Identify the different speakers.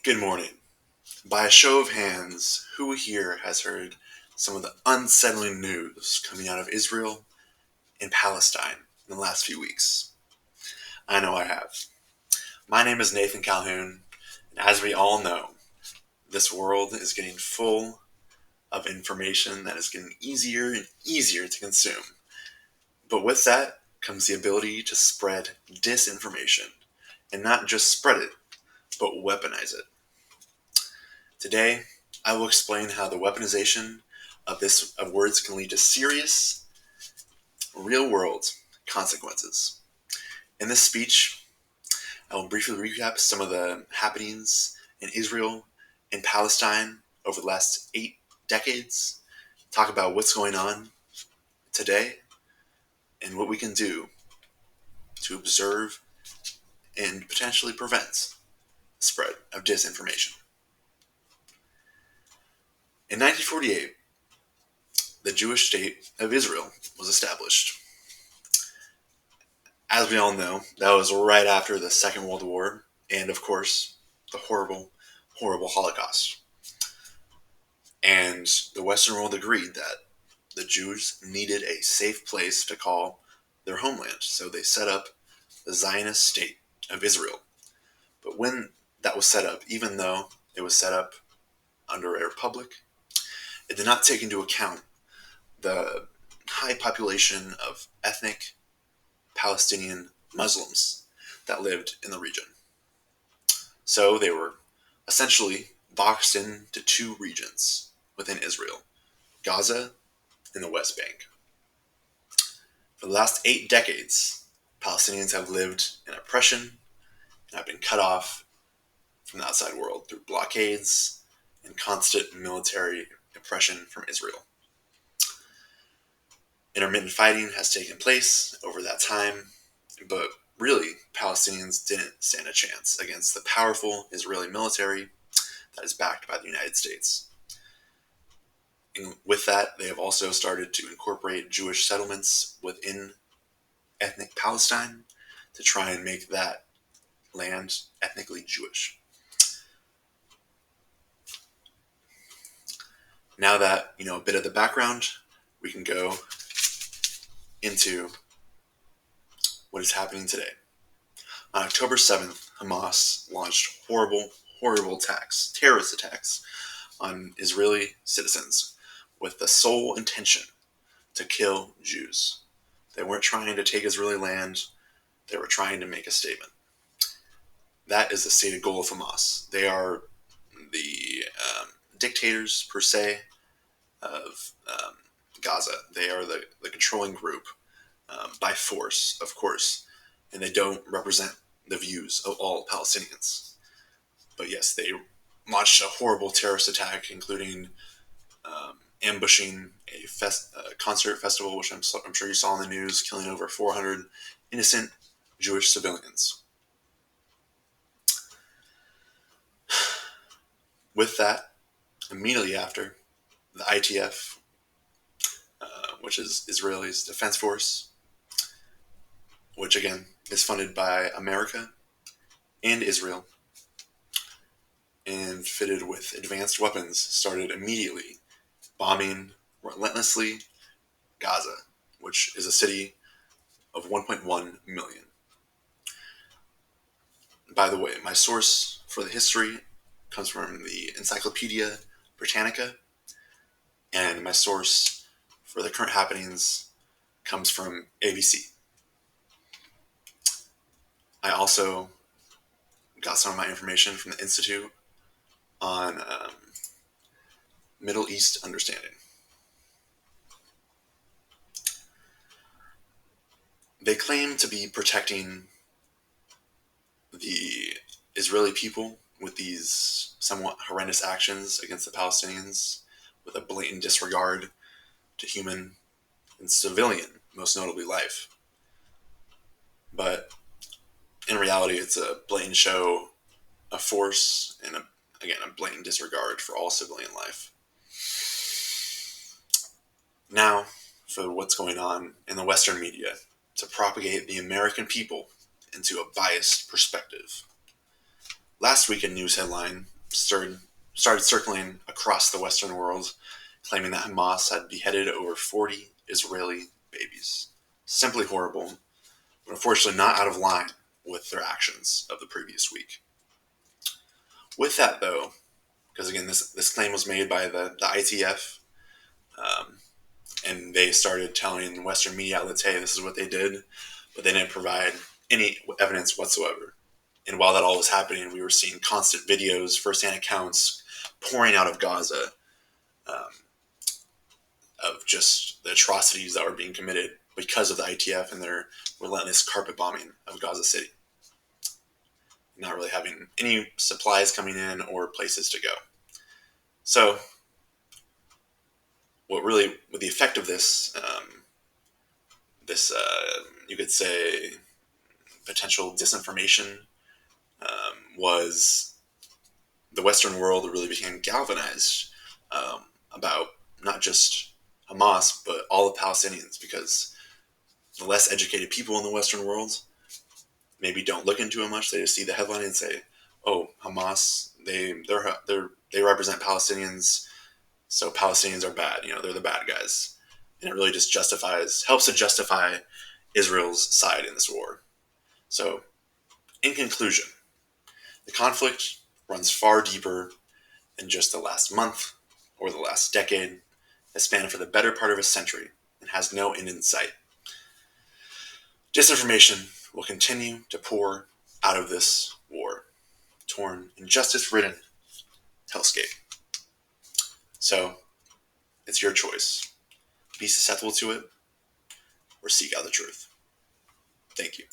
Speaker 1: Good morning. By a show of hands, who here has heard some of the unsettling news coming out of Israel and Palestine in the last few weeks? I know I have. My name is Nathan Calhoun, and as we all know, this world is getting full of information that is getting easier and easier to consume. But with that comes the ability to spread disinformation, and not just spread it, but weaponize it. Today, I will explain how the weaponization of words can lead to serious, real-world consequences. In this speech, I will briefly recap some of the happenings in Israel and Palestine over the last 8 decades, talk about what's going on today, and what we can do to observe and potentially prevent the spread of disinformation. In 1948, the Jewish state of Israel was established. As we all know, that was right after the Second World War and, of course, the horrible, horrible Holocaust. And the Western world agreed that the Jews needed a safe place to call their homeland, so they set up the Zionist state of Israel. But when that was set up, even though it was set up under a republic, it did not take into account the high population of ethnic Palestinian Muslims that lived in the region. So they were essentially boxed into two regions within Israel, Gaza and the West Bank. For the last 8 decades, Palestinians have lived in oppression and have been cut off from the outside world through blockades and constant military oppression from Israel. Intermittent fighting has taken place over that time, but really, Palestinians didn't stand a chance against the powerful Israeli military that is backed by the United States. And with that, they have also started to incorporate Jewish settlements within ethnic Palestine to try and make that land ethnically Jewish. Now that you know a bit of the background, we can go into what is happening today. On October 7th, Hamas launched horrible attacks, terrorist attacks, on Israeli citizens with the sole intention to kill Jews. They weren't trying to take Israeli land, they were trying to make a statement. That is the stated goal of Hamas. They are the dictators, per se, of Gaza. They are the controlling group by force, of course, and they don't represent the views of all Palestinians. But yes, they launched a horrible terrorist attack, including ambushing a concert festival, which I'm sure you saw in the news, killing over 400 innocent Jewish civilians. With that, immediately after, the ITF, which is Israel's defense force, which again is funded by America and Israel, and fitted with advanced weapons, started immediately bombing relentlessly Gaza, which is a city of 1.1 million. By the way, my source for the history comes from the Encyclopedia Britannica, and my source for the current happenings comes from ABC. I also got some of my information from the Institute on Middle East Understanding. They claim to be protecting the Israeli people with these somewhat horrendous actions against the Palestinians, with a blatant disregard to human and civilian, most notably life. But in reality, it's a blatant show of force and, again, a blatant disregard for all civilian life. Now, for what's going on in the Western media to propagate the American people into a biased perspective. last week, a news headline started circling across the Western world, claiming that Hamas had beheaded over 40 Israeli babies. Simply horrible, but unfortunately not out of line with their actions of the previous week. With that, though, because again, this claim was made by the ITF, and they started telling Western media outlets, hey, this is what they did, but they didn't provide any evidence whatsoever. And while that all was happening, we were seeing constant videos, firsthand accounts pouring out of Gaza um, of just the atrocities that were being committed because of the ITF and their relentless carpet bombing of Gaza City. Not really having any supplies coming in or places to go. So, with the effect of this, you could say, potential disinformation was the Western world really became galvanized about not just Hamas, but all the Palestinians, because the less educated people in the Western world maybe don't look into it much. They just see the headline and say, "Oh, Hamas, they represent Palestinians, so Palestinians are bad. They're the bad guys," and it really just helps to justify Israel's side in this war. So, in conclusion, the conflict runs far deeper than just the last month or the last decade. It spanned for the better part of a century and has no end in sight. Disinformation will continue to pour out of this war, torn, injustice-ridden hellscape. So, it's your choice. Be susceptible to it or seek out the truth. Thank you.